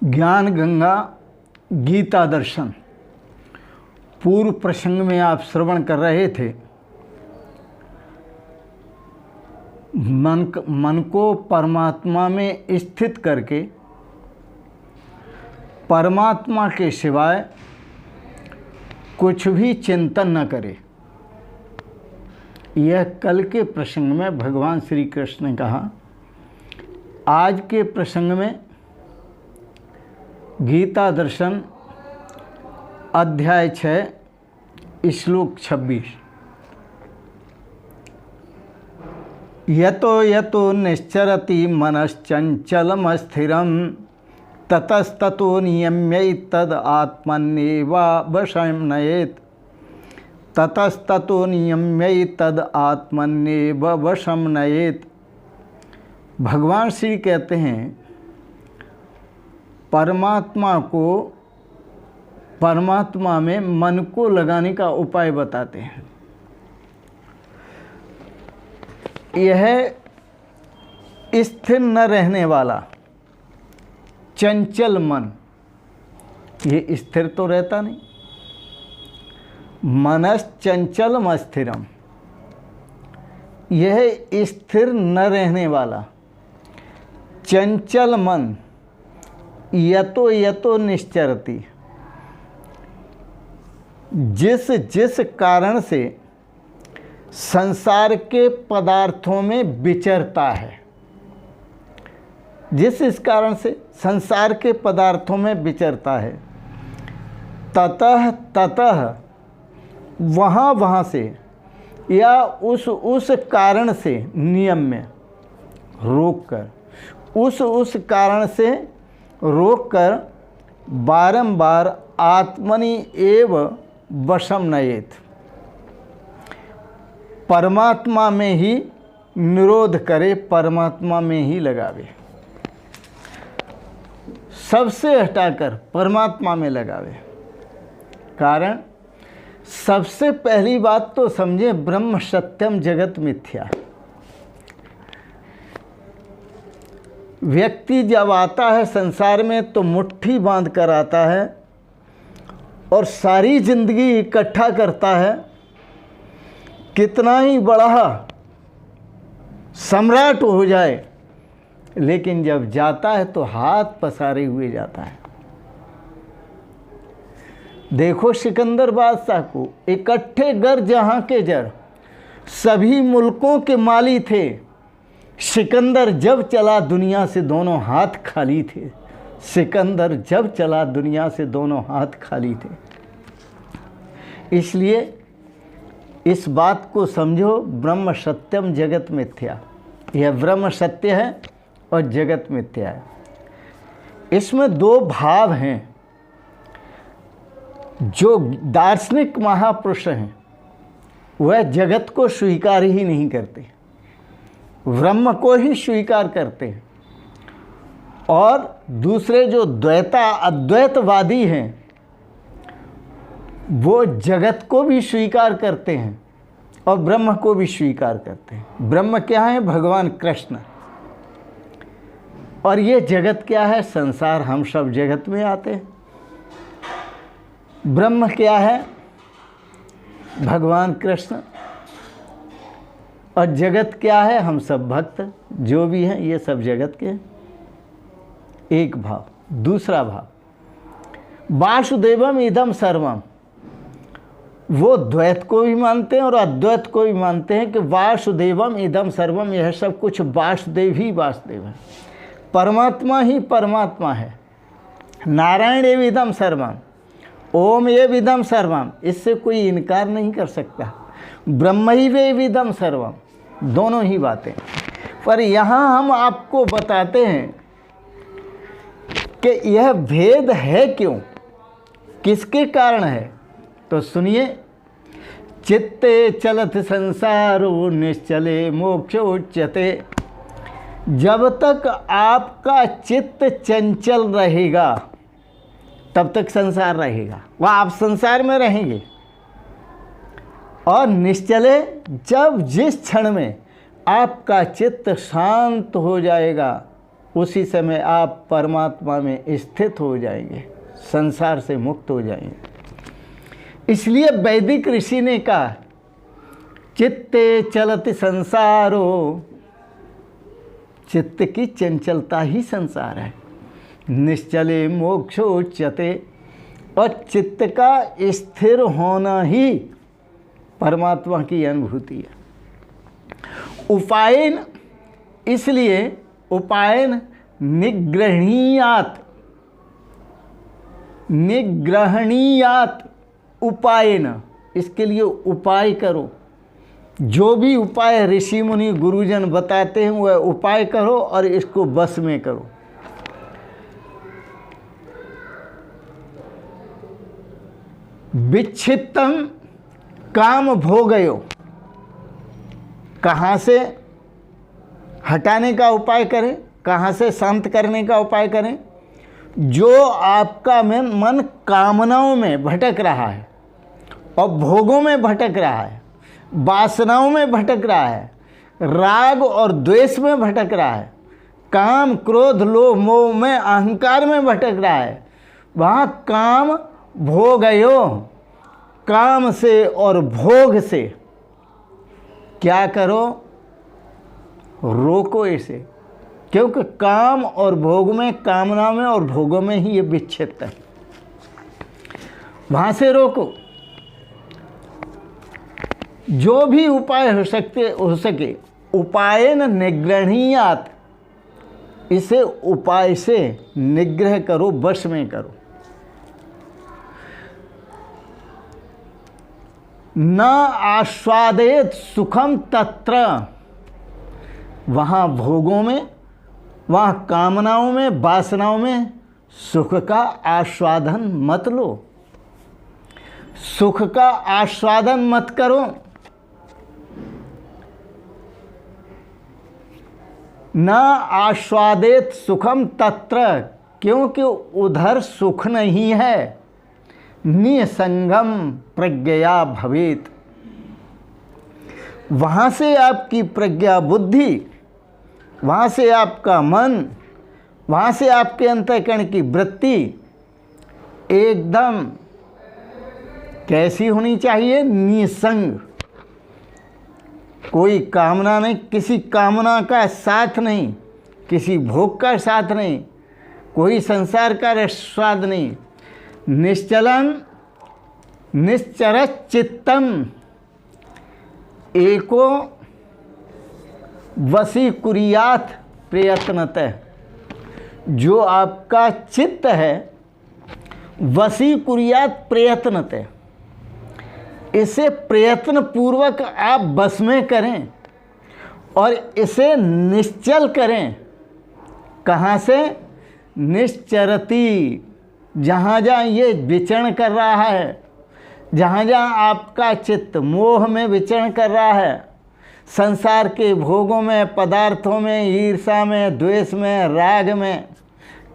ज्ञान गंगा गीता दर्शन। पूर्व प्रसंग में आप श्रवण कर रहे थे, मन को परमात्मा में स्थित करके परमात्मा के सिवाय कुछ भी चिंतन न करे। यह कल के प्रसंग में भगवान श्री कृष्ण ने कहा। आज के प्रसंग में गीता दर्शन अध्याय 6 श्लोक 26। यतो यतो निश्चरति मनश्चंचलम स्थिरम ततस्ततो नियम्यैतद् आत्मन्येवावशं नयेत् ततस्ततो नियम्यैतद् आत्मन्येवावशं नयेत्। भगवान श्री कहते हैं, परमात्मा में मन को लगाने का उपाय बताते हैं। यह स्थिर न रहने वाला चंचल मन, ये स्थिर तो रहता नहीं। मनश्चंचलम अस्थिरम, यह स्थिर न रहने वाला चंचल मन यतो यतो निश्चरति, जिस जिस कारण से संसार के पदार्थों में विचरता है, जिस इस कारण से संसार के पदार्थों में विचरता है, ततः ततः वहाँ से या उस कारण से नियम में रोक कर, उस कारण से रोक कर बारंबार आत्मनि एव वशम नयेत्, परमात्मा में ही निरोध करे, परमात्मा में ही लगावे, सबसे हटाकर परमात्मा में लगावे। कारण सबसे पहली बात तो समझे, ब्रह्म सत्यम जगत मिथ्या। व्यक्ति जब आता है संसार में तो मुट्ठी बांध कर आता है और सारी जिंदगी इकट्ठा करता है। कितना ही बड़ा सम्राट हो जाए, लेकिन जब जाता है तो हाथ पसारे हुए जाता है। देखो सिकंदर बादशाह को, इकट्ठे गर जहां के जर, सभी मुल्कों के माली थे। सिकंदर जब चला दुनिया से दोनों हाथ खाली थे। सिकंदर जब चला दुनिया से दोनों हाथ खाली थे। इसलिए इस बात को समझो, ब्रह्म सत्यम जगत मिथ्या। यह ब्रह्म सत्य है और जगत मिथ्या है। इसमें दो भाव हैं। जो दार्शनिक महापुरुष हैं वह जगत को स्वीकार ही नहीं करते, ब्रह्म को ही स्वीकार करते हैं। और दूसरे जो अद्वैतवादी हैं वो जगत को भी स्वीकार करते हैं और ब्रह्म को भी स्वीकार करते हैं। ब्रह्म क्या है? भगवान कृष्ण। और ये जगत क्या है? संसार। हम सब जगत में आते हैं। ब्रह्म क्या है? भगवान कृष्ण। और जगत क्या है? हम सब भक्त जो भी हैं ये सब जगत के हैं। एक भाव। दूसरा भाव, वासुदेवम इदम सर्वम। वो द्वैत को भी मानते हैं और अद्वैत को भी मानते हैं कि वासुदेवम इदम सर्वम, यह सब कुछ वासुदेव ही वासुदेव है, परमात्मा ही परमात्मा है। नारायण एव इदम सर्वम, ओम एव इदम सर्वम, इससे कोई इनकार नहीं कर सकता। ब्रह्म ही एव इदम सर्वम, दोनों ही बातें। पर यहाँ हम आपको बताते हैं कि यह भेद है क्यों, किसके कारण है। तो सुनिए, चित्ते चलत संसारो निश्चले मोक्ष उच्यते। जब तक आपका चित्त चंचल रहेगा तब तक संसार रहेगा, वह आप संसार में रहेंगे। और निश्चले, जब जिस क्षण में आपका चित्त शांत हो जाएगा, उसी समय आप परमात्मा में स्थित हो जाएंगे, संसार से मुक्त हो जाएंगे। इसलिए वैदिक ऋषि ने कहा, चित्ते चलति संसारो, चित्त की चंचलता ही संसार है। निश्चले मोक्षोच्यते, और चित्त का स्थिर होना ही परमात्मा की अनुभूति है। उपायन, इसलिए उपायन निग्रहणीयात, निग्रहणीयात उपायन, इसके लिए उपाय करो। जो भी उपाय ऋषि मुनि गुरुजन बताते हैं वह उपाय करो और इसको बस में करो। विक्षिप्तम काम भोगयो, कहाँ से हटाने का उपाय करें, कहाँ से शांत करने का उपाय करें? जो आपका मन कामनाओं में भटक रहा है और भोगों में भटक रहा है, वासनाओं में भटक रहा है, राग और द्वेष में भटक रहा है, काम क्रोध लोभ मोह में अहंकार में भटक रहा है, वहाँ काम भोगयो, काम से और भोग से क्या करो? रोको इसे, क्योंकि काम और भोग में, कामना में और भोगों में ही ये विक्षिप्त है। वहाँ से रोको। जो भी उपाय हो सके उपायन निग्रहणीयात, इसे उपाय से निग्रह करो, वश में करो। न आस्वादेत सुखम तत्र, वहाँ भोगों में, वहाँ कामनाओं में, वासनाओं में सुख का आस्वादन मत लो, सुख का आस्वादन मत करो। न आस्वादेत सुखम तत्र, क्योंकि उधर सुख नहीं है। निसंगम प्रज्ञया भवेत, वहाँ से आपकी प्रज्ञा बुद्धि, वहाँ से आपका मन, वहाँ से आपके अंतःकरण की वृत्ति एकदम कैसी होनी चाहिए? निसंग, कोई कामना नहीं, किसी कामना का साथ नहीं, किसी भोग का साथ नहीं, कोई संसार का स्वाद नहीं। निश्चलन निश्चर चित्तम, एको वशीकुर्यात् प्रयत्नतः, जो आपका चित्त है वशीकुर्यात् प्रयत्नतः, इसे प्रयत्न पूर्वक आप बस में करें और इसे निश्चल करें। कहाँ से? निश्चरति, जहाँ जहाँ ये विचरण कर रहा है, जहाँ जहाँ आपका चित्त मोह में विचरण कर रहा है, संसार के भोगों में, पदार्थों में, ईर्षा में, द्वेष में, राग में,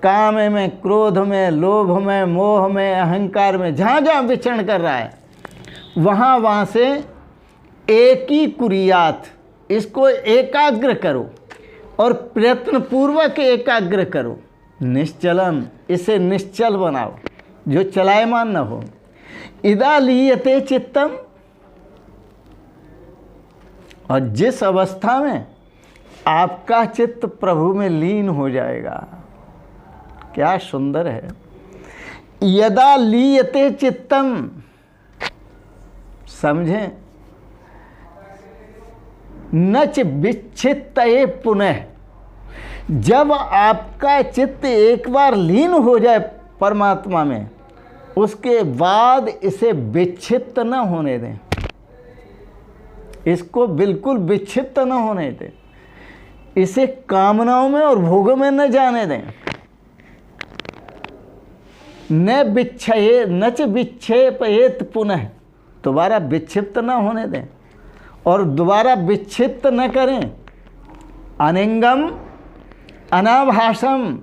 काम में, क्रोध में, लोभ में, मोह में, अहंकार में, जहाँ जहाँ विचरण कर रहा है वहाँ से एक ही कुरियात, इसको एकाग्र करो और प्रयत्न पूर्वक एकाग्र करो। निश्चलम, इसे निश्चल बनाओ, जो चलायमान न हो। इदा लीयते चित्तम, और जिस अवस्था में आपका चित्त प्रभु में लीन हो जाएगा, क्या सुंदर है। यदा लीयते चित्तम, समझें, नच विच्छित्तये पुनः, जब आपका चित्त एक बार लीन हो जाए परमात्मा में, उसके बाद इसे विक्षिप्त न होने दें, इसको बिल्कुल विक्षिप्त न होने दें, इसे कामनाओं में और भोगों में न जाने दें। न विक्षये नच विक्षेपयेत पुनः, दोबारा विक्षिप्त न होने दें और दोबारा विक्षिप्त न करें। अनिंगम अनाभासम,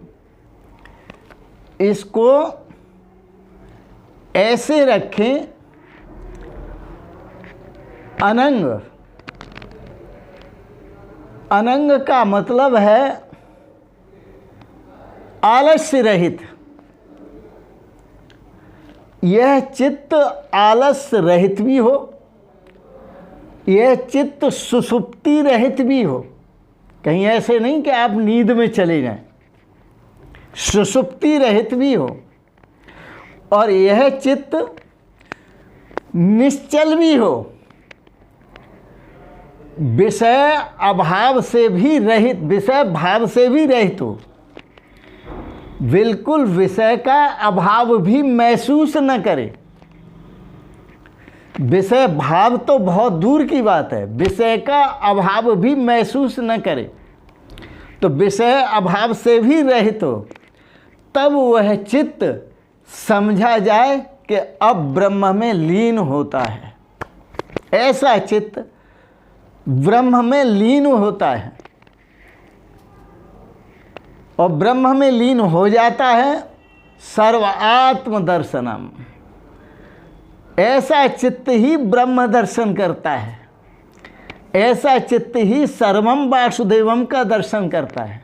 इसको ऐसे रखें, अनंग अनंग का मतलब है आलस्य रहित। यह चित्त आलस्य रहित भी हो, यह चित्त सुषुप्ति रहित भी हो। कहीं ऐसे नहीं कि आप नींद में चले जाएं, सुषुप्ति रहित भी हो। और यह चित्त निश्चल भी हो, विषय अभाव से भी रहित, विषय भाव से भी रहित हो, बिल्कुल विषय का अभाव भी महसूस न करे। विषय भाव तो बहुत दूर की बात है, विषय का अभाव भी महसूस न करे, तो विषय अभाव से भी रहित हो, तब वह चित्त समझा जाए कि अब ब्रह्म में लीन होता है। ऐसा चित्त ब्रह्म में लीन होता है और ब्रह्म में लीन हो जाता है। सर्व आत्म दर्शनम, ऐसा चित्त ही ब्रह्म दर्शन करता है, ऐसा चित्त ही सर्वम वासुदेवम का दर्शन करता है,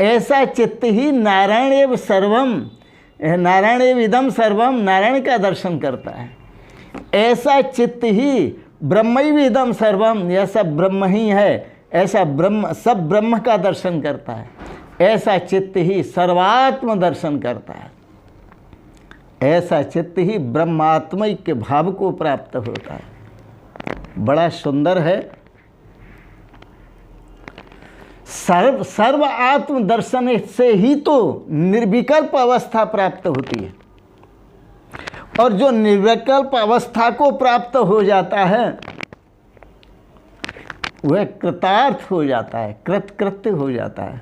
ऐसा चित्त ही नारायणेव सर्वम, नारायणेव इदम सर्वम, नारायण का दर्शन करता है। ऐसा चित्त ही ब्रह्मैव इदम सर्वम, यह सब ब्रह्म ही है, ऐसा ब्रह्म, सब ब्रह्म का दर्शन करता है। ऐसा चित्त ही सर्वात्म दर्शन करता है, ऐसा चित्त ही ब्रह्मात्मिक के भाव को प्राप्त होता है। बड़ा सुंदर है। सर्व आत्म दर्शन से ही तो निर्विकल्प अवस्था प्राप्त होती है, और जो निर्विकल्प अवस्था को प्राप्त हो जाता है वह कृतार्थ हो जाता है, कृतकृत्य हो जाता है।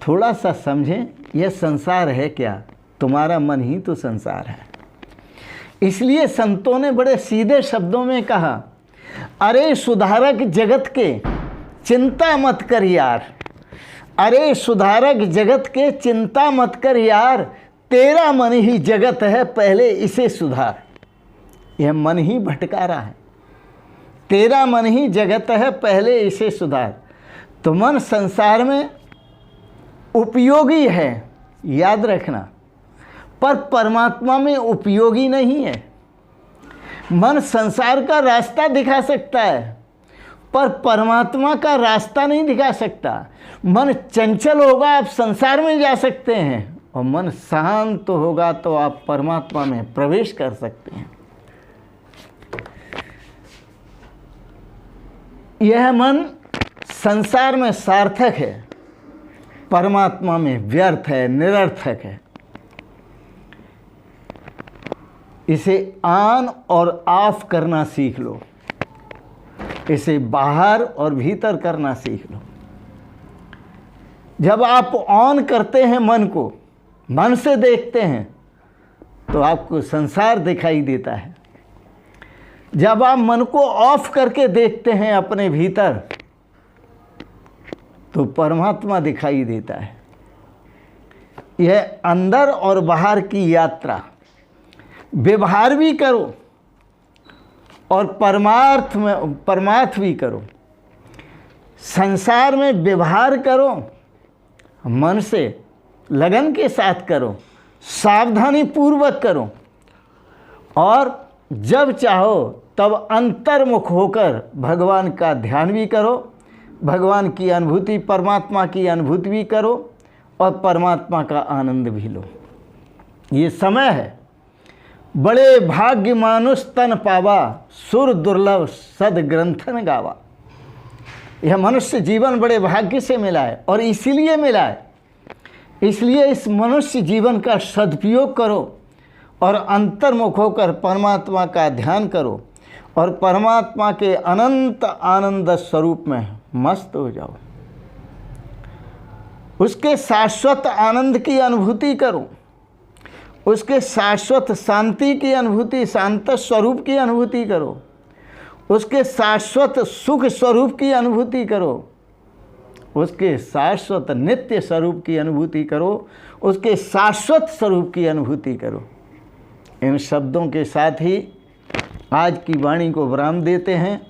थोड़ा सा समझें, यह संसार है क्या? तुम्हारा मन ही तो संसार है। इसलिए संतों ने बड़े सीधे शब्दों में कहा, अरे सुधारक जगत के चिंता मत कर यार, अरे सुधारक जगत के चिंता मत कर यार, तेरा मन ही जगत है, पहले इसे सुधार। यह मन ही भटका रहा है, तेरा मन ही जगत है, पहले इसे सुधार। तो मन संसार में उपयोगी है, याद रखना, पर परमात्मा में उपयोगी नहीं है। मन संसार का रास्ता दिखा सकता है, पर परमात्मा का रास्ता नहीं दिखा सकता। मन चंचल होगा, आप संसार में जा सकते हैं, और मन शांत होगा तो आप परमात्मा में प्रवेश कर सकते हैं। यह मन संसार में सार्थक है, परमात्मा में व्यर्थ है, निरर्थक है। इसे ऑन और ऑफ करना सीख लो, इसे बाहर और भीतर करना सीख लो। जब आप ऑन करते हैं मन को, मन से देखते हैं, तो आपको संसार दिखाई देता है। जब आप मन को ऑफ करके देखते हैं अपने भीतर, तो परमात्मा दिखाई देता है। यह अंदर और बाहर की यात्रा, व्यवहार भी करो और परमार्थ भी करो। संसार में व्यवहार करो, मन से लगन के साथ करो, सावधानी पूर्वक करो, और जब चाहो तब अंतर्मुख होकर भगवान का ध्यान भी करो, भगवान की अनुभूति, परमात्मा की अनुभूति भी करो, और परमात्मा का आनंद भी लो। ये समय है। बड़े भाग्य मानुष तन पावा, सुर दुर्लभ सद ग्रंथन गावा। यह मनुष्य जीवन बड़े भाग्य से मिला है, और इसीलिए मिला है। इसलिए इस मनुष्य जीवन का सदुपयोग करो और अंतर्मुख होकर परमात्मा का ध्यान करो, और परमात्मा के अनंत आनंद स्वरूप में मस्त हो जाओ। उसके शाश्वत आनंद की अनुभूति करो, उसके शाश्वत शांति की अनुभूति, शांत स्वरूप की अनुभूति करो, उसके शाश्वत सुख स्वरूप की अनुभूति करो, उसके शाश्वत नित्य स्वरूप की अनुभूति करो, उसके शाश्वत स्वरूप की अनुभूति करो। इन शब्दों के साथ ही आज की वाणी को विराम देते हैं।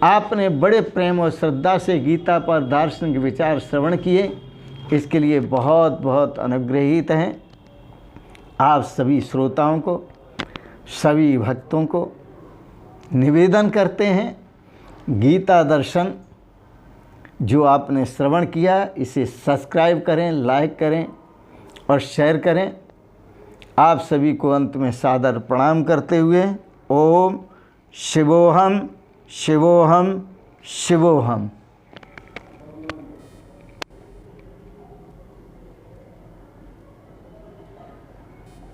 आपने बड़े प्रेम और श्रद्धा से गीता पर दार्शनिक विचार श्रवण किए, इसके लिए बहुत बहुत अनुग्रहित हैं। आप सभी श्रोताओं को, सभी भक्तों को निवेदन करते हैं, गीता दर्शन जो आपने श्रवण किया इसे सब्सक्राइब करें, लाइक करें और शेयर करें। आप सभी को अंत में सादर प्रणाम करते हुए ओम शिवोहम शिवोहम शिवोहम।